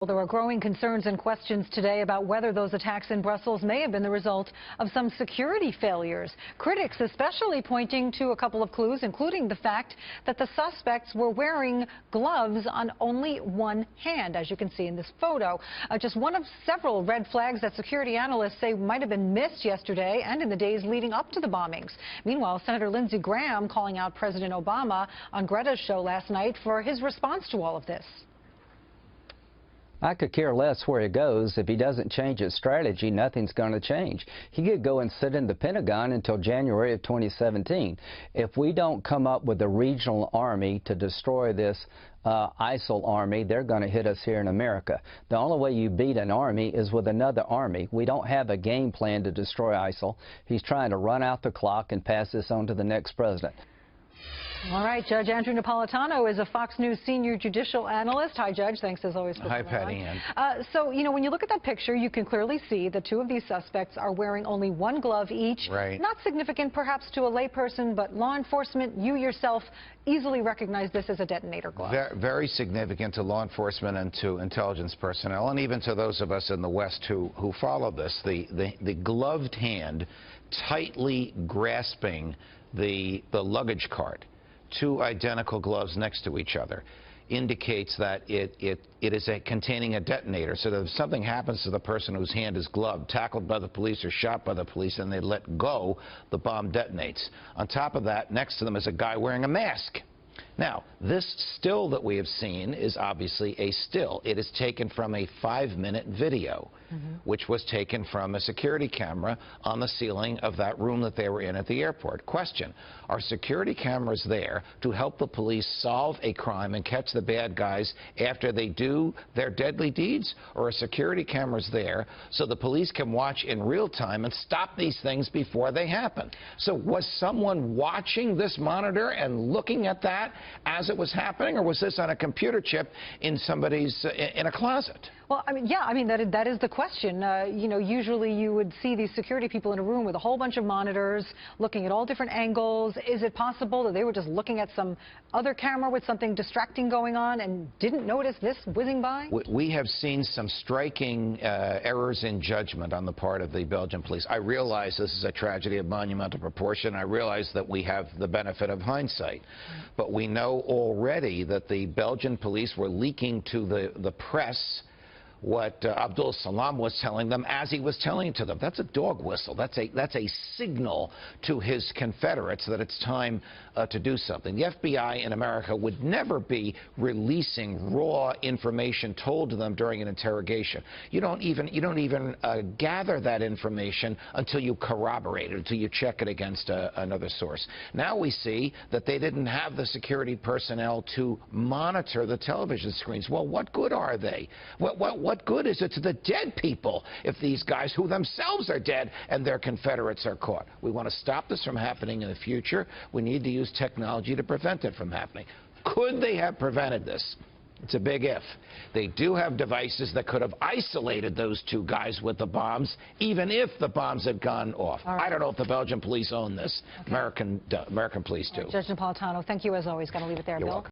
Well, there are growing concerns and questions today about whether those attacks in Brussels may have been the result of some security failures. Critics especially pointing to a couple of clues, including the fact that the suspects were wearing gloves on only one hand, as you can see in this photo. Just one of several red flags that security analysts say might have been missed yesterday and in the days leading up to the bombings. Meanwhile, Senator Lindsey Graham calling out President Obama on Greta's show last night for his response to all of this. I could care less where he goes. If he doesn't change his strategy, nothing's going to change. He could go and sit in the Pentagon until January of 2017. If we don't come up with a regional army to destroy this ISIL army, they're going to hit us here in America. The only way you beat an army is with another army. We don't have a game plan to destroy ISIL. He's trying to run out the clock and pass this on to the next president. All right, Judge Andrew Napolitano is a Fox News senior judicial analyst. Hi, Judge. Thanks as always for coming on. Hi, Patty Ann. So, when you look at that picture, you can clearly see that two of these suspects are wearing only one glove each. Right. Not significant, perhaps, to a layperson, but law enforcement, you yourself easily recognize this as a detonator glove. Very significant to law enforcement and to intelligence personnel, and even to those of us in the West who follow this. The gloved hand tightly grasping the luggage cart, two identical gloves next to each other, indicates that it is containing a detonator. So that if something happens to the person whose hand is gloved, tackled by the police or shot by the police, and they let go, the bomb detonates. On top of that, next to them is a guy wearing a mask. Now, this still that we have seen is obviously a still. It is taken from a 5-minute video, which was taken from a security camera on the ceiling of that room that they were in at the airport. Question: are security cameras there to help the police solve a crime and catch the bad guys after they do their deadly deeds? Or are security cameras there so the police can watch in real time and stop these things before they happen? So was someone watching this monitor and looking at that as it was happening, or was this on a computer chip in somebody's in a closet? Well, that is the question. Usually you would see these security people in a room with a whole bunch of monitors looking at all different angles. Is it possible that they were just looking at some other camera with something distracting going on and didn't notice this whizzing by? We have seen some striking errors in judgment on the part of the Belgian police. I realize this is a tragedy of monumental proportion. I realize that we have the benefit of hindsight. But we know already that the Belgian police were leaking to the press what Abdul Salam was telling them as he was telling to them. That's a dog whistle. That's a signal to his Confederates that it's time to do something. The FBI in America would never be releasing raw information told to them during an interrogation. You don't even gather that information until you corroborate it, until you check it against another source. Now we see that they didn't have the security personnel to monitor the television screens. Well, what good are they? What good is it to the dead people if these guys who themselves are dead and their Confederates are caught? We want to stop this from happening in the future. We need to use technology to prevent it from happening. Could they have prevented this? It's a big if. They do have devices that could have isolated those two guys with the bombs, even if the bombs had gone off. Right. I don't know if the Belgian police own this. Okay. American police do. Judge Napolitano, thank you as always. Got to leave it there, You're Bill. Welcome.